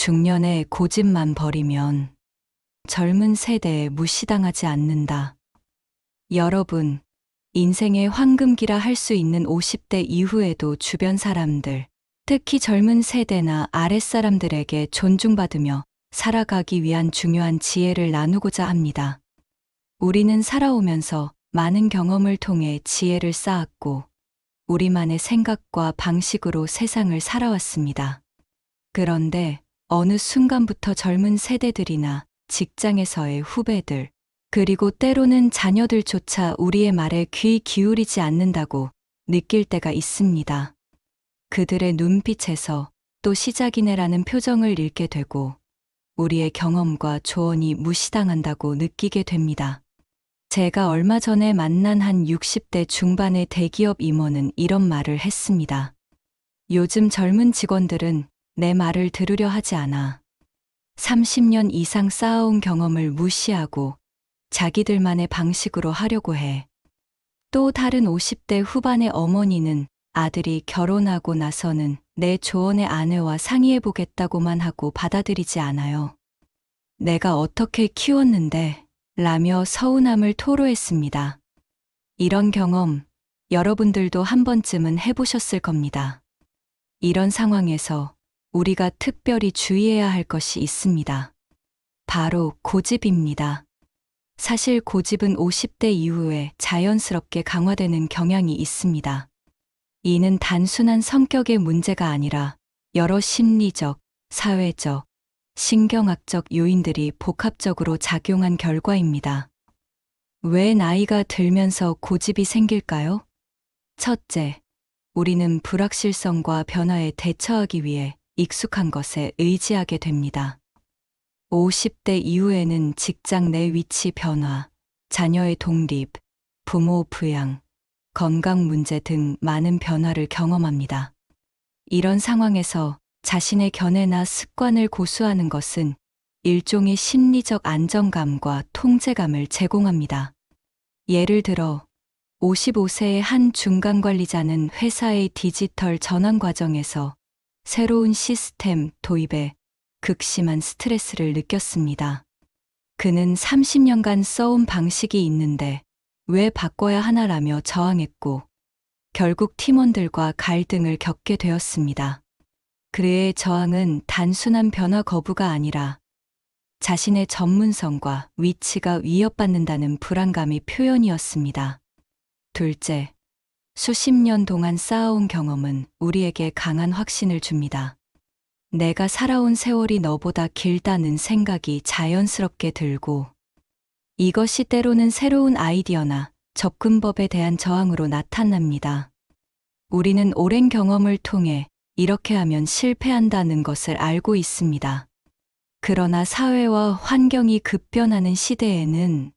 중년에 고집만 버리면 젊은 세대에 무시당하지 않는다. 여러분, 인생의 황금기라 할 수 있는 50대 이후에도 주변 사람들, 특히 젊은 세대나 아랫사람들에게 존중받으며 살아가기 위한 중요한 지혜를 나누고자 합니다. 우리는 살아오면서 많은 경험을 통해 지혜를 쌓았고, 우리만의 생각과 방식으로 세상을 살아왔습니다. 그런데 어느 순간부터 젊은 세대들이나 직장에서의 후배들, 그리고 때로는 자녀들조차 우리의 말에 귀 기울이지 않는다고 느낄 때가 있습니다. 그들의 눈빛에서 또 시작이네라는 표정을 읽게 되고 우리의 경험과 조언이 무시당한다고 느끼게 됩니다. 제가 얼마 전에 만난 한 60대 중반의 대기업 임원은 이런 말을 했습니다. 요즘 젊은 직원들은 내 말을 들으려 하지 않아. 30년 이상 쌓아온 경험을 무시하고 자기들만의 방식으로 하려고 해. 또 다른 50대 후반의 어머니는 아들이 결혼하고 나서는 내 조언에 아내와 상의해보겠다고만 하고 받아들이지 않아요. 내가 어떻게 키웠는데? 라며 서운함을 토로했습니다. 이런 경험 여러분들도 한 번쯤은 해보셨을 겁니다. 이런 상황에서 우리가 특별히 주의해야 할 것이 있습니다. 바로 고집입니다. 사실 고집은 50대 이후에 자연스럽게 강화되는 경향이 있습니다. 이는 단순한 성격의 문제가 아니라 여러 심리적, 사회적, 신경학적 요인들이 복합적으로 작용한 결과입니다. 왜 나이가 들면서 고집이 생길까요? 첫째, 우리는 불확실성과 변화에 대처하기 위해 익숙한 것에 의지하게 됩니다. 50대 이후에는 직장 내 위치 변화, 자녀의 독립, 부모 부양, 건강 문제 등 많은 변화를 경험합니다. 이런 상황에서 자신의 견해나 습관을 고수하는 것은 일종의 심리적 안정감과 통제감을 제공합니다. 예를 들어 55세의 한 중간 관리자는 회사의 디지털 전환 과정에서 새로운 시스템 도입에 극심한 스트레스를 느꼈습니다. 그는 30년간 써온 방식이 있는데 왜 바꿔야 하나라며 저항했고 결국 팀원들과 갈등을 겪게 되었습니다. 그의 저항은 단순한 변화 거부가 아니라 자신의 전문성과 위치가 위협받는다는 불안감의 표현이었습니다. 둘째, 수십 년 동안 쌓아온 경험은 우리에게 강한 확신을 줍니다. 내가 살아온 세월이 너보다 길다는 생각이 자연스럽게 들고 이것이 때로는 새로운 아이디어나 접근법에 대한 저항으로 나타납니다. 우리는 오랜 경험을 통해 이렇게 하면 실패한다는 것을 알고 있습니다. 그러나 사회와 환경이 급변하는 시대에는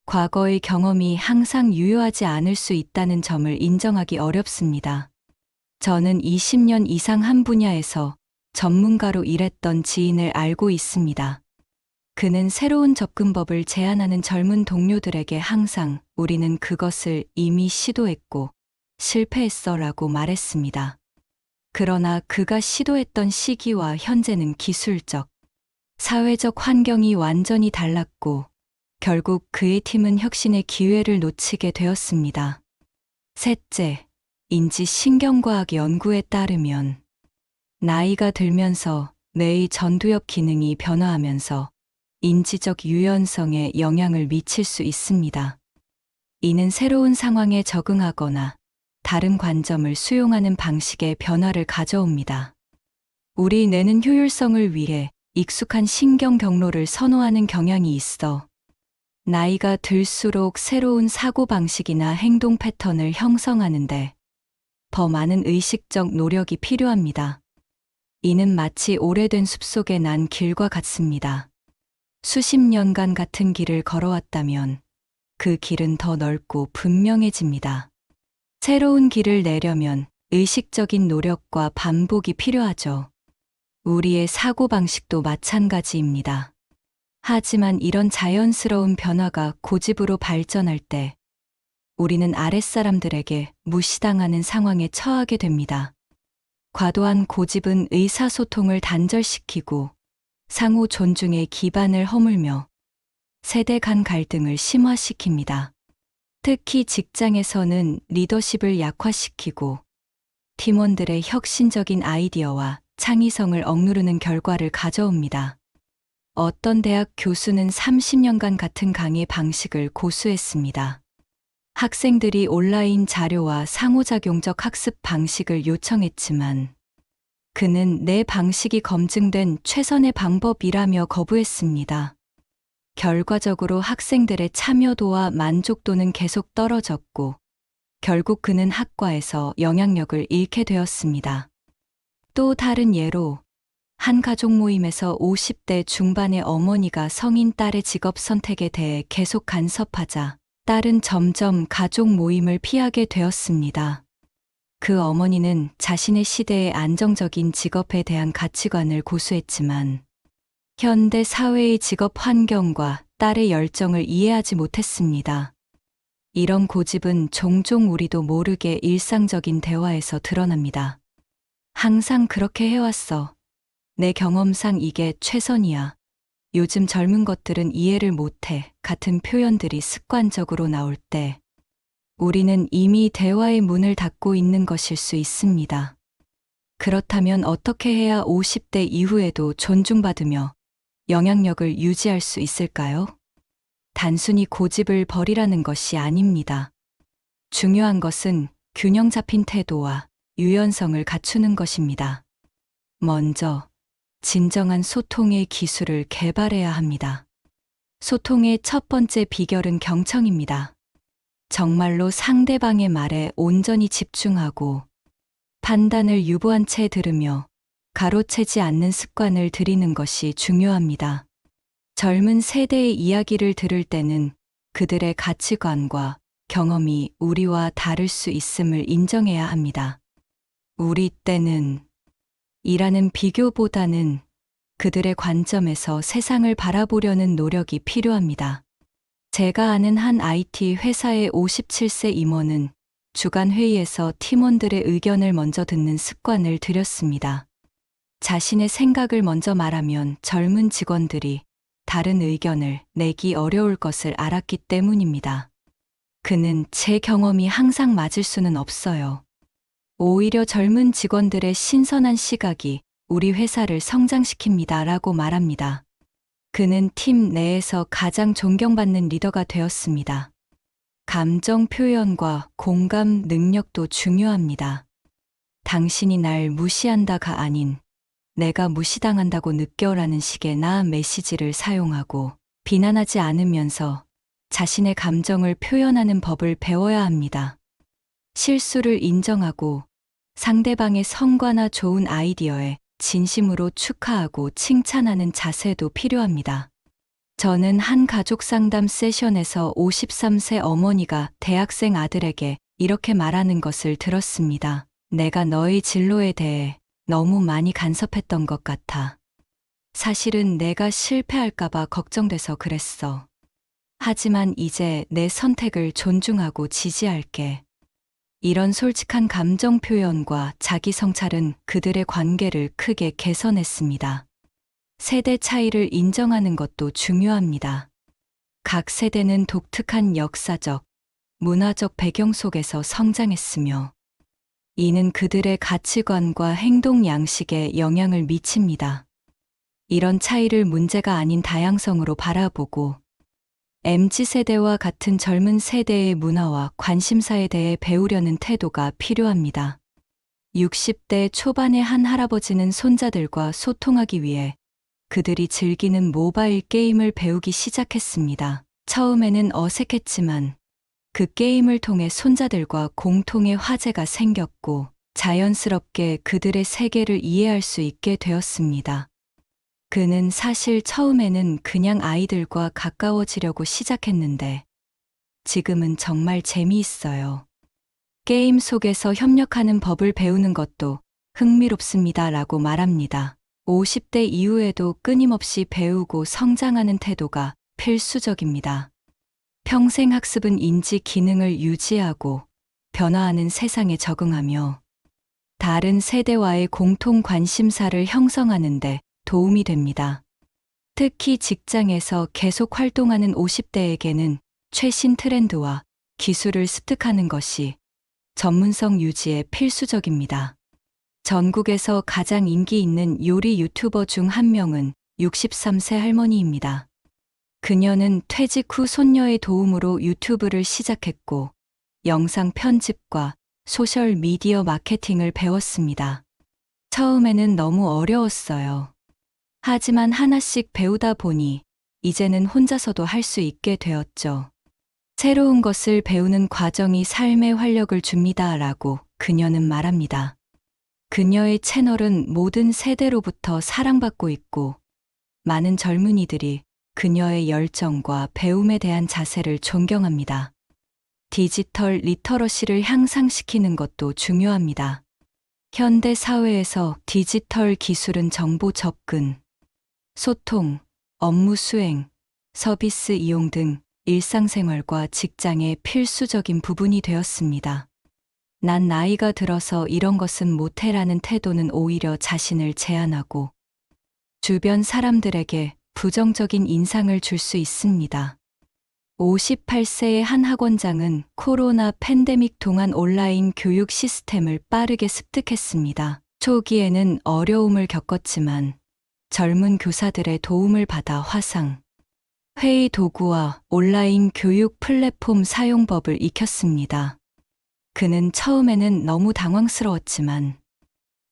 과거의 경험이 항상 유효하지 않을 수 있다는 점을 인정하기 어렵습니다. 저는 20년 이상 한 분야에서 전문가로 일했던 지인을 알고 있습니다. 그는 새로운 접근법을 제안하는 젊은 동료들에게 항상 우리는 그것을 이미 시도했고 실패했어라고 말했습니다. 그러나 그가 시도했던 시기와 현재는 기술적, 사회적 환경이 완전히 달랐고 결국 그의 팀은 혁신의 기회를 놓치게 되었습니다. 셋째, 인지신경과학 연구에 따르면 나이가 들면서 뇌의 전두엽 기능이 변화하면서 인지적 유연성에 영향을 미칠 수 있습니다. 이는 새로운 상황에 적응하거나 다른 관점을 수용하는 방식의 변화를 가져옵니다. 우리 뇌는 효율성을 위해 익숙한 신경 경로를 선호하는 경향이 있어 나이가 들수록 새로운 사고방식이나 행동 패턴을 형성하는데 더 많은 의식적 노력이 필요합니다. 이는 마치 오래된 숲속에 난 길과 같습니다. 수십 년간 같은 길을 걸어왔다면 그 길은 더 넓고 분명해집니다. 새로운 길을 내려면 의식적인 노력과 반복이 필요하죠. 우리의 사고방식도 마찬가지입니다. 하지만 이런 자연스러운 변화가 고집으로 발전할 때 우리는 아랫사람들에게 무시당하는 상황에 처하게 됩니다. 과도한 고집은 의사소통을 단절시키고 상호 존중의 기반을 허물며 세대 간 갈등을 심화시킵니다. 특히 직장에서는 리더십을 약화시키고 팀원들의 혁신적인 아이디어와 창의성을 억누르는 결과를 가져옵니다. 어떤 대학 교수는 30년간 같은 강의 방식을 고수했습니다. 학생들이 온라인 자료와 상호작용적 학습 방식을 요청했지만 그는 내 방식이 검증된 최선의 방법이라며 거부했습니다. 결과적으로 학생들의 참여도와 만족도는 계속 떨어졌고 결국 그는 학과에서 영향력을 잃게 되었습니다. 또 다른 예로 한 가족 모임에서 50대 중반의 어머니가 성인 딸의 직업 선택에 대해 계속 간섭하자 딸은 점점 가족 모임을 피하게 되었습니다. 그 어머니는 자신의 시대의 안정적인 직업에 대한 가치관을 고수했지만 현대 사회의 직업 환경과 딸의 열정을 이해하지 못했습니다. 이런 고집은 종종 우리도 모르게 일상적인 대화에서 드러납니다. 항상 그렇게 해왔어. 내 경험상 이게 최선이야. 요즘 젊은 것들은 이해를 못해. 같은 표현들이 습관적으로 나올 때 우리는 이미 대화의 문을 닫고 있는 것일 수 있습니다. 그렇다면 어떻게 해야 50대 이후에도 존중받으며 영향력을 유지할 수 있을까요? 단순히 고집을 버리라는 것이 아닙니다. 중요한 것은 균형 잡힌 태도와 유연성을 갖추는 것입니다. 먼저, 진정한 소통의 기술을 개발해야 합니다. 소통의 첫 번째 비결은 경청입니다. 정말로 상대방의 말에 온전히 집중하고 판단을 유보한 채 들으며 가로채지 않는 습관을 들이는 것이 중요합니다. 젊은 세대의 이야기를 들을 때는 그들의 가치관과 경험이 우리와 다를 수 있음을 인정해야 합니다. 우리 때는 이라는 비교보다는 그들의 관점에서 세상을 바라보려는 노력이 필요합니다. 제가 아는 한 IT 회사의 57세 임원은 주간 회의에서 팀원들의 의견을 먼저 듣는 습관을 들였습니다. 자신의 생각을 먼저 말하면 젊은 직원들이 다른 의견을 내기 어려울 것을 알았기 때문입니다. 그는 제 경험이 항상 맞을 수는 없어요. 오히려 젊은 직원들의 신선한 시각이 우리 회사를 성장시킵니다 라고 말합니다. 그는 팀 내에서 가장 존경받는 리더가 되었습니다. 감정 표현과 공감 능력도 중요합니다. 당신이 날 무시한다가 아닌 내가 무시당한다고 느껴라는 식의 나 메시지를 사용하고 비난하지 않으면서 자신의 감정을 표현하는 법을 배워야 합니다. 실수를 인정하고 상대방의 성과나 좋은 아이디어에 진심으로 축하하고 칭찬하는 자세도 필요합니다. 저는 한 가족 상담 세션에서 53세 어머니가 대학생 아들에게 이렇게 말하는 것을 들었습니다. 내가 너의 진로에 대해 너무 많이 간섭했던 것 같아. 사실은 내가 실패할까봐 걱정돼서 그랬어. 하지만 이제 내 선택을 존중하고 지지할게. 이런 솔직한 감정 표현과 자기 성찰은 그들의 관계를 크게 개선했습니다. 세대 차이를 인정하는 것도 중요합니다. 각 세대는 독특한 역사적, 문화적 배경 속에서 성장했으며 이는 그들의 가치관과 행동 양식에 영향을 미칩니다. 이런 차이를 문제가 아닌 다양성으로 바라보고 MZ세대와 같은 젊은 세대의 문화와 관심사에 대해 배우려는 태도가 필요합니다. 60대 초반의 한 할아버지는 손자들과 소통하기 위해 그들이 즐기는 모바일 게임을 배우기 시작했습니다. 처음에는 어색했지만 그 게임을 통해 손자들과 공통의 화제가 생겼고 자연스럽게 그들의 세계를 이해할 수 있게 되었습니다. 그는 사실 처음에는 그냥 아이들과 가까워지려고 시작했는데 지금은 정말 재미있어요. 게임 속에서 협력하는 법을 배우는 것도 흥미롭습니다 라고 말합니다. 50대 이후에도 끊임없이 배우고 성장하는 태도가 필수적입니다. 평생 학습은 인지 기능을 유지하고 변화하는 세상에 적응하며 다른 세대와의 공통 관심사를 형성하는 데 도움이 됩니다. 특히 직장에서 계속 활동하는 50대에게는 최신 트렌드와 기술을 습득하는 것이 전문성 유지에 필수적입니다. 전국에서 가장 인기 있는 요리 유튜버 중 한 명은 63세 할머니입니다. 그녀는 퇴직 후 손녀의 도움으로 유튜브를 시작했고 영상 편집과 소셜 미디어 마케팅을 배웠습니다. 처음에는 너무 어려웠어요. 하지만 하나씩 배우다 보니 이제는 혼자서도 할 수 있게 되었죠. 새로운 것을 배우는 과정이 삶의 활력을 줍니다라고 그녀는 말합니다. 그녀의 채널은 모든 세대로부터 사랑받고 있고 많은 젊은이들이 그녀의 열정과 배움에 대한 자세를 존경합니다. 디지털 리터러시를 향상시키는 것도 중요합니다. 현대 사회에서 디지털 기술은 정보 접근, 소통, 업무 수행, 서비스 이용 등 일상생활과 직장의 필수적인 부분이 되었습니다. 난 나이가 들어서 이런 것은 못해라는 태도는 오히려 자신을 제한하고 주변 사람들에게 부정적인 인상을 줄 수 있습니다. 58세의 한 학원장은 코로나 팬데믹 동안 온라인 교육 시스템을 빠르게 습득했습니다. 초기에는 어려움을 겪었지만 젊은 교사들의 도움을 받아 화상, 회의 도구와 온라인 교육 플랫폼 사용법을 익혔습니다. 그는 처음에는 너무 당황스러웠지만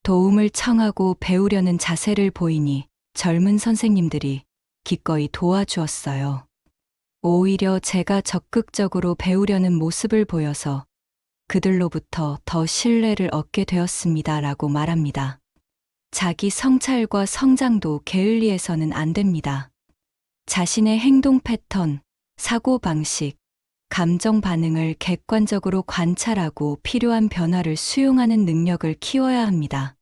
도움을 청하고 배우려는 자세를 보이니 젊은 선생님들이 기꺼이 도와주었어요. 오히려 제가 적극적으로 배우려는 모습을 보여서 그들로부터 더 신뢰를 얻게 되었습니다라고 말합니다. 자기 성찰과 성장도 게을리해서는 안 됩니다. 자신의 행동 패턴, 사고방식, 감정 반응을 객관적으로 관찰하고 필요한 변화를 수용하는 능력을 키워야 합니다.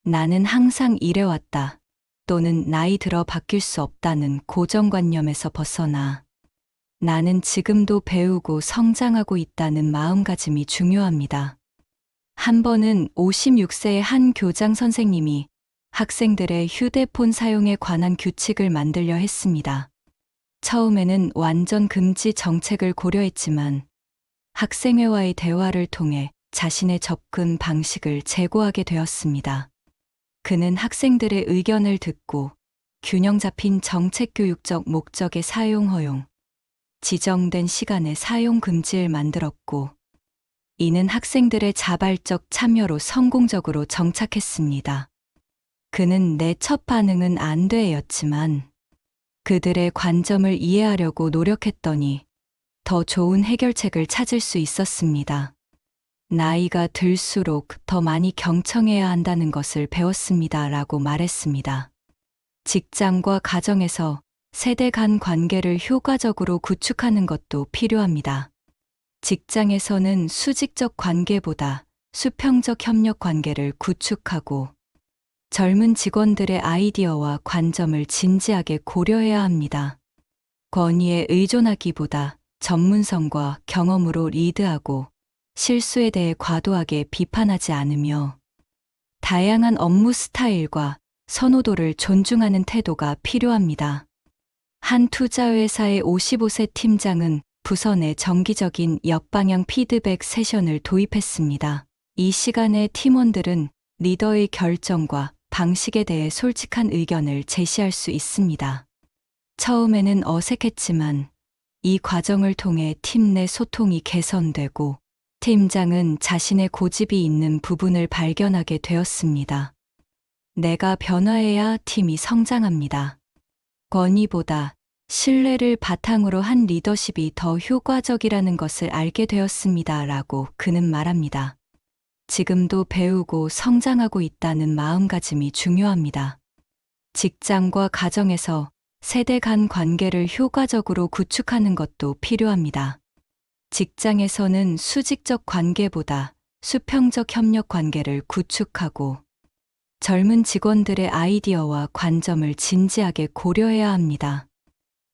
나는 항상 이래왔다. 또는 나이 들어 바뀔 수 없다는 고정관념에서 벗어나 나는 지금도 배우고 성장하고 있다는 마음가짐이 중요합니다. 한 번은 56세의 한 교장 선생님이 학생들의 휴대폰 사용에 관한 규칙을 만들려 했습니다. 처음에는 완전 금지 정책을 고려했지만 학생회와의 대화를 통해 자신의 접근 방식을 재고하게 되었습니다. 그는 학생들의 의견을 듣고 균형 잡힌 정책 교육적 목적의 사용 허용, 지정된 시간에 사용 금지를 만들었고, 이는 학생들의 자발적 참여로 성공적으로 정착했습니다. 그는 내 첫 반응은 안 돼였지만 그들의 관점을 이해하려고 노력했더니 더 좋은 해결책을 찾을 수 있었습니다. 나이가 들수록 더 많이 경청해야 한다는 것을 배웠습니다라고 말했습니다. 직장과 가정에서 세대 간 관계를 효과적으로 구축하는 것도 필요합니다. 직장에서는 수직적 관계보다 수평적 협력 관계를 구축하고 젊은 직원들의 아이디어와 관점을 진지하게 고려해야 합니다. 권위에 의존하기보다 전문성과 경험으로 리드하고 실수에 대해 과도하게 비판하지 않으며 다양한 업무 스타일과 선호도를 존중하는 태도가 필요합니다. 한 투자회사의 55세 팀장은 부서 내 정기적인 역방향 피드백 세션을 도입했습니다. 이 시간에 팀원들은 리더의 결정과 방식에 대해 솔직한 의견을 제시할 수 있습니다. 처음에는 어색했지만 이 과정을 통해 팀 내 소통이 개선되고 팀장은 자신의 고집이 있는 부분을 발견하게 되었습니다. 내가 변화해야 팀이 성장합니다. 권위보다 신뢰를 바탕으로 한 리더십이 더 효과적이라는 것을 알게 되었습니다라고 그는 말합니다. 지금도 배우고 성장하고 있다는 마음가짐이 중요합니다. 직장과 가정에서 세대 간 관계를 효과적으로 구축하는 것도 필요합니다. 직장에서는 수직적 관계보다 수평적 협력 관계를 구축하고 젊은 직원들의 아이디어와 관점을 진지하게 고려해야 합니다.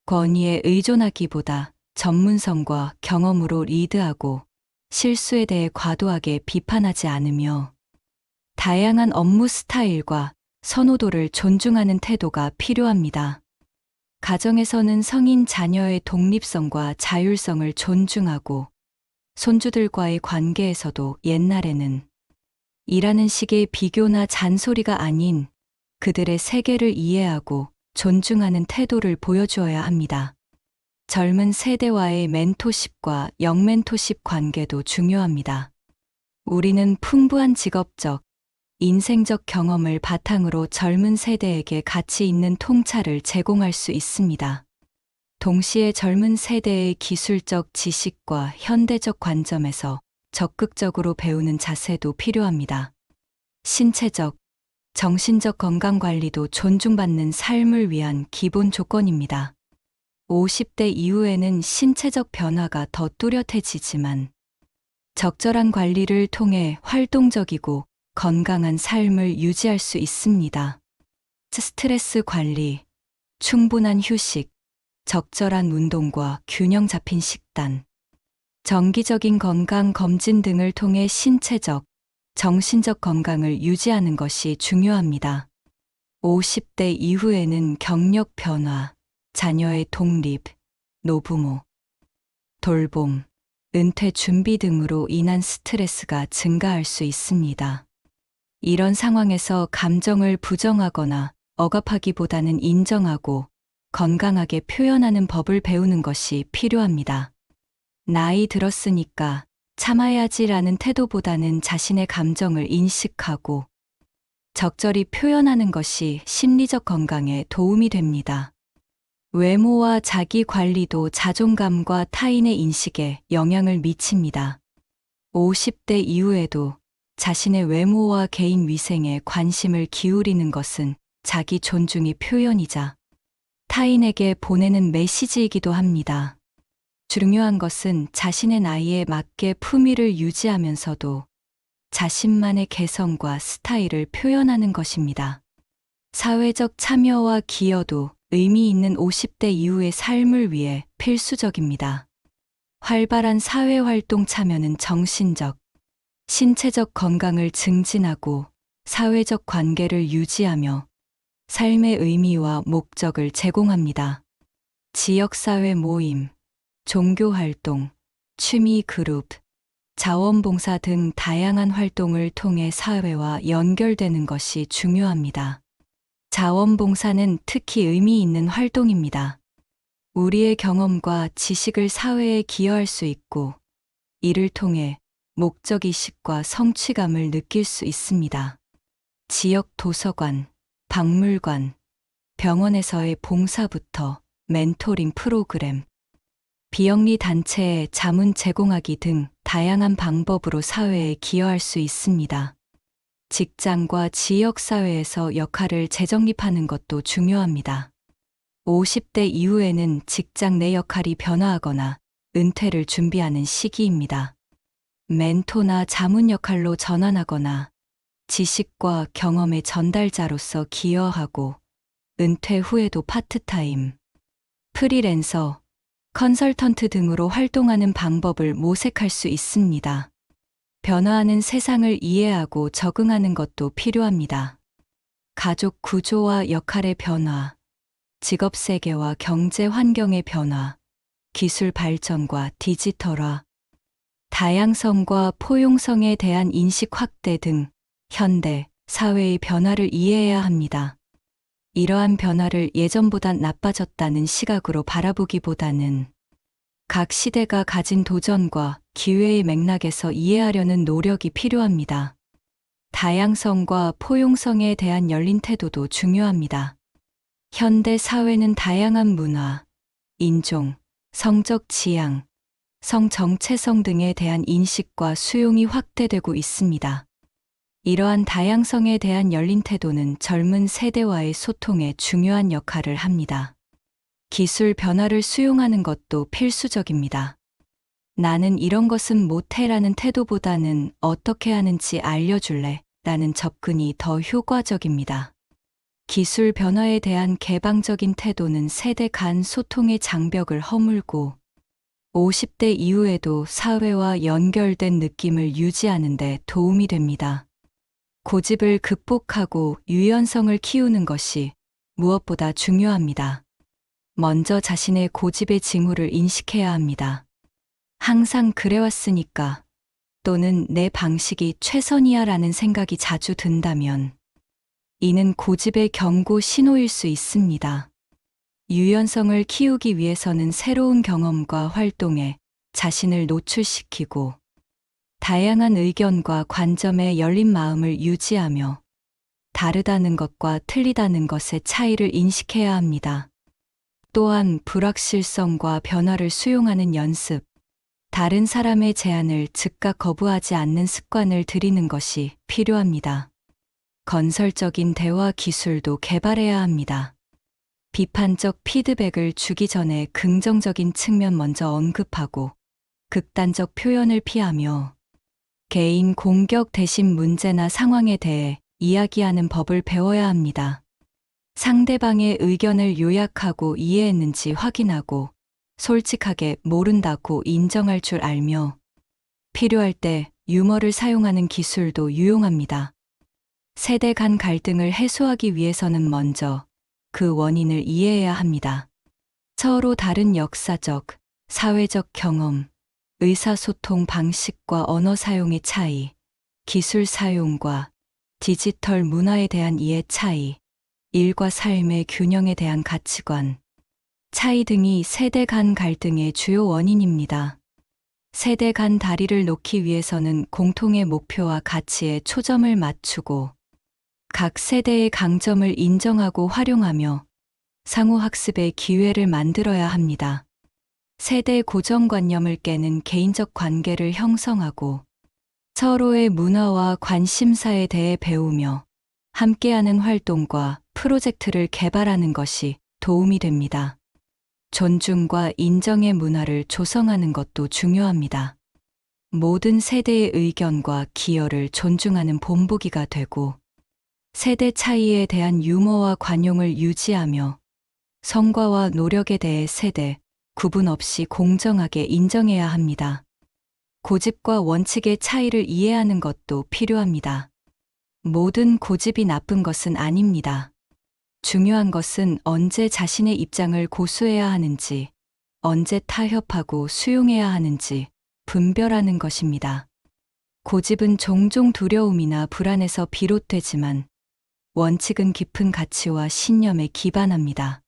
권위에 의존하기보다 전문성과 경험으로 리드하고 실수에 대해 과도하게 비판하지 않으며 다양한 업무 스타일과 선호도를 존중하는 태도가 필요합니다. 가정에서는 성인 자녀의 독립성과 자율성을 존중하고, 손주들과의 관계에서도 옛날에는 일하는 식의 비교나 잔소리가 아닌 그들의 세계를 이해하고 존중하는 태도를 보여주어야 합니다. 젊은 세대와의 멘토십과 영멘토십 관계도 중요합니다. 우리는 풍부한 직업적, 인생적 경험을 바탕으로 젊은 세대에게 가치 있는 통찰을 제공할 수 있습니다. 동시에 젊은 세대의 기술적 지식과 현대적 관점에서 적극적으로 배우는 자세도 필요합니다. 신체적, 정신적 건강 관리도 존중받는 삶을 위한 기본 조건입니다. 50대 이후에는 신체적 변화가 더 뚜렷해지지만 적절한 관리를 통해 활동적이고 건강한 삶을 유지할 수 있습니다. 스트레스 관리, 충분한 휴식, 적절한 운동과 균형 잡힌 식단, 정기적인 건강 검진 등을 통해 신체적, 정신적 건강을 유지하는 것이 중요합니다. 50대 이후에는 경력 변화, 자녀의 독립, 노부모, 돌봄, 은퇴 준비 등으로 인한 스트레스가 증가할 수 있습니다. 이런 상황에서 감정을 부정하거나 억압하기보다는 인정하고 건강하게 표현하는 법을 배우는 것이 필요합니다. 나이 들었으니까 참아야지라는 태도보다는 자신의 감정을 인식하고 적절히 표현하는 것이 심리적 건강에 도움이 됩니다. 외모와 자기 관리도 자존감과 타인의 인식에 영향을 미칩니다. 50대 이후에도 자신의 외모와 개인 위생에 관심을 기울이는 것은 자기 존중의 표현이자 타인에게 보내는 메시지이기도 합니다. 중요한 것은 자신의 나이에 맞게 품위를 유지하면서도 자신만의 개성과 스타일을 표현하는 것입니다. 사회적 참여와 기여도 의미 있는 50대 이후의 삶을 위해 필수적입니다. 활발한 사회활동 참여는 정신적, 신체적 건강을 증진하고 사회적 관계를 유지하며 삶의 의미와 목적을 제공합니다. 지역사회 모임, 종교활동, 취미 그룹, 자원봉사 등 다양한 활동을 통해 사회와 연결되는 것이 중요합니다. 자원봉사는 특히 의미 있는 활동입니다. 우리의 경험과 지식을 사회에 기여할 수 있고, 이를 통해 목적의식과 성취감을 느낄 수 있습니다. 지역 도서관, 박물관, 병원에서의 봉사부터 멘토링 프로그램, 비영리 단체에 자문 제공하기 등 다양한 방법으로 사회에 기여할 수 있습니다. 직장과 지역사회에서 역할을 재정립하는 것도 중요합니다. 50대 이후에는 직장 내 역할이 변화하거나 은퇴를 준비하는 시기입니다. 멘토나 자문 역할로 전환하거나 지식과 경험의 전달자로서 기여하고 은퇴 후에도 파트타임, 프리랜서, 컨설턴트 등으로 활동하는 방법을 모색할 수 있습니다. 변화하는 세상을 이해하고 적응하는 것도 필요합니다. 가족 구조와 역할의 변화, 직업 세계와 경제 환경의 변화, 기술 발전과 디지털화, 다양성과 포용성에 대한 인식 확대 등 현대 사회의 변화를 이해해야 합니다. 이러한 변화를 예전보다 나빠졌다는 시각으로 바라보기보다는 각 시대가 가진 도전과 기회의 맥락에서 이해하려는 노력이 필요합니다. 다양성과 포용성에 대한 열린 태도도 중요합니다. 현대 사회는 다양한 문화, 인종, 성적 지향, 성 정체성 등에 대한 인식과 수용이 확대되고 있습니다. 이러한 다양성에 대한 열린 태도는 젊은 세대와의 소통에 중요한 역할을 합니다. 기술 변화를 수용하는 것도 필수적입니다. 나는 이런 것은 못해라는 태도보다는 어떻게 하는지 알려줄래? 라는 접근이 더 효과적입니다. 기술 변화에 대한 개방적인 태도는 세대 간 소통의 장벽을 허물고 50대 이후에도 사회와 연결된 느낌을 유지하는 데 도움이 됩니다. 고집을 극복하고 유연성을 키우는 것이 무엇보다 중요합니다. 먼저 자신의 고집의 징후를 인식해야 합니다. 항상 그래왔으니까 또는 내 방식이 최선이야 라는 생각이 자주 든다면 이는 고집의 경고 신호일 수 있습니다. 유연성을 키우기 위해서는 새로운 경험과 활동에 자신을 노출시키고 다양한 의견과 관점에 열린 마음을 유지하며 다르다는 것과 틀리다는 것의 차이를 인식해야 합니다. 또한 불확실성과 변화를 수용하는 연습, 다른 사람의 제안을 즉각 거부하지 않는 습관을 들이는 것이 필요합니다. 건설적인 대화 기술도 개발해야 합니다. 비판적 피드백을 주기 전에 긍정적인 측면 먼저 언급하고 극단적 표현을 피하며 개인 공격 대신 문제나 상황에 대해 이야기하는 법을 배워야 합니다. 상대방의 의견을 요약하고 이해했는지 확인하고 솔직하게 모른다고 인정할 줄 알며 필요할 때 유머를 사용하는 기술도 유용합니다. 세대 간 갈등을 해소하기 위해서는 먼저 그 원인을 이해해야 합니다. 서로 다른 역사적, 사회적 경험, 의사소통 방식과 언어 사용의 차이, 기술 사용과 디지털 문화에 대한 이해 차이, 일과 삶의 균형에 대한 가치관, 차이 등이 세대 간 갈등의 주요 원인입니다. 세대 간 다리를 놓기 위해서는 공통의 목표와 가치에 초점을 맞추고 각 세대의 강점을 인정하고 활용하며 상호 학습의 기회를 만들어야 합니다. 세대 고정관념을 깨는 개인적 관계를 형성하고 서로의 문화와 관심사에 대해 배우며 함께하는 활동과 프로젝트를 개발하는 것이 도움이 됩니다. 존중과 인정의 문화를 조성하는 것도 중요합니다. 모든 세대의 의견과 기여를 존중하는 본보기가 되고 세대 차이에 대한 유머와 관용을 유지하며 성과와 노력에 대해 세대, 구분 없이 공정하게 인정해야 합니다. 고집과 원칙의 차이를 이해하는 것도 필요합니다. 모든 고집이 나쁜 것은 아닙니다. 중요한 것은 언제 자신의 입장을 고수해야 하는지, 언제 타협하고 수용해야 하는지 분별하는 것입니다. 고집은 종종 두려움이나 불안에서 비롯되지만 원칙은 깊은 가치와 신념에 기반합니다.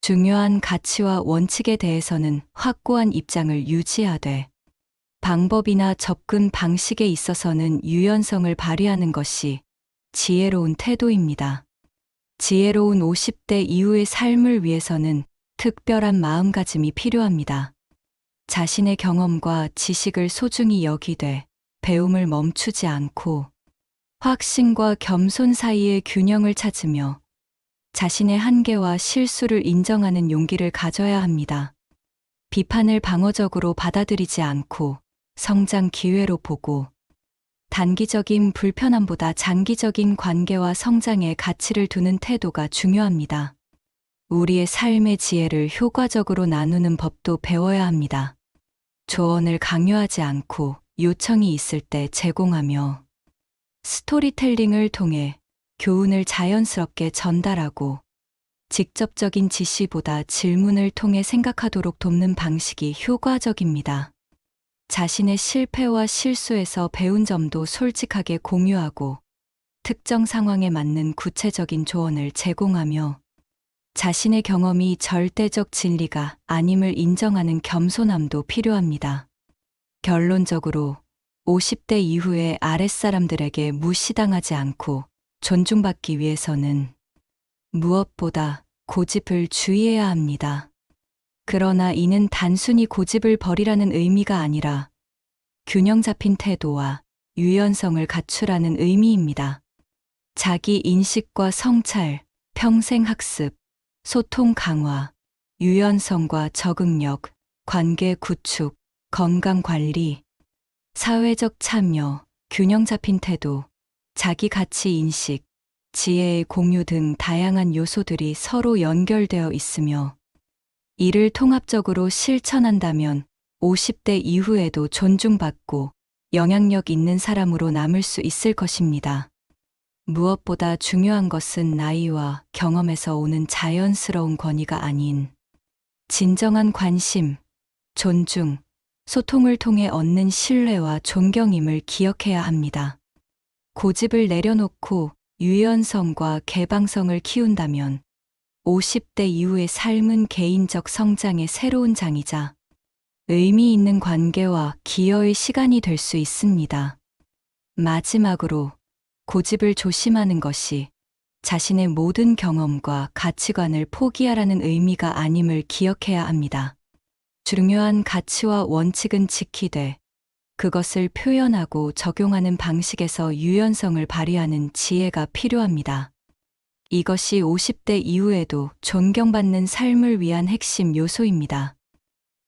중요한 가치와 원칙에 대해서는 확고한 입장을 유지하되 방법이나 접근 방식에 있어서는 유연성을 발휘하는 것이 지혜로운 태도입니다. 지혜로운 50대 이후의 삶을 위해서는 특별한 마음가짐이 필요합니다. 자신의 경험과 지식을 소중히 여기되 배움을 멈추지 않고 확신과 겸손 사이의 균형을 찾으며 자신의 한계와 실수를 인정하는 용기를 가져야 합니다. 비판을 방어적으로 받아들이지 않고 성장 기회로 보고 단기적인 불편함보다 장기적인 관계와 성장에 가치를 두는 태도가 중요합니다. 우리의 삶의 지혜를 효과적으로 나누는 법도 배워야 합니다. 조언을 강요하지 않고 요청이 있을 때 제공하며 스토리텔링을 통해 교훈을 자연스럽게 전달하고 직접적인 지시보다 질문을 통해 생각하도록 돕는 방식이 효과적입니다. 자신의 실패와 실수에서 배운 점도 솔직하게 공유하고 특정 상황에 맞는 구체적인 조언을 제공하며 자신의 경험이 절대적 진리가 아님을 인정하는 겸손함도 필요합니다. 결론적으로 50대 이후의 아랫사람들에게 무시당하지 않고 존중받기 위해서는 무엇보다 고집을 주의해야 합니다. 그러나 이는 단순히 고집을 버리라는 의미가 아니라 균형 잡힌 태도와 유연성을 갖추라는 의미입니다. 자기 인식과 성찰, 평생 학습, 소통 강화, 유연성과 적응력, 관계 구축, 건강 관리, 사회적 참여, 균형 잡힌 태도, 자기 가치 인식, 지혜의 공유 등 다양한 요소들이 서로 연결되어 있으며 이를 통합적으로 실천한다면 50대 이후에도 존중받고 영향력 있는 사람으로 남을 수 있을 것입니다. 무엇보다 중요한 것은 나이와 경험에서 오는 자연스러운 권위가 아닌 진정한 관심, 존중, 소통을 통해 얻는 신뢰와 존경임을 기억해야 합니다. 고집을 내려놓고 유연성과 개방성을 키운다면 50대 이후의 삶은 개인적 성장의 새로운 장이자 의미 있는 관계와 기여의 시간이 될 수 있습니다. 마지막으로 고집을 조심하는 것이 자신의 모든 경험과 가치관을 포기하라는 의미가 아님을 기억해야 합니다. 중요한 가치와 원칙은 지키되 그것을 표현하고 적용하는 방식에서 유연성을 발휘하는 지혜가 필요합니다. 이것이 50대 이후에도 존경받는 삶을 위한 핵심 요소입니다.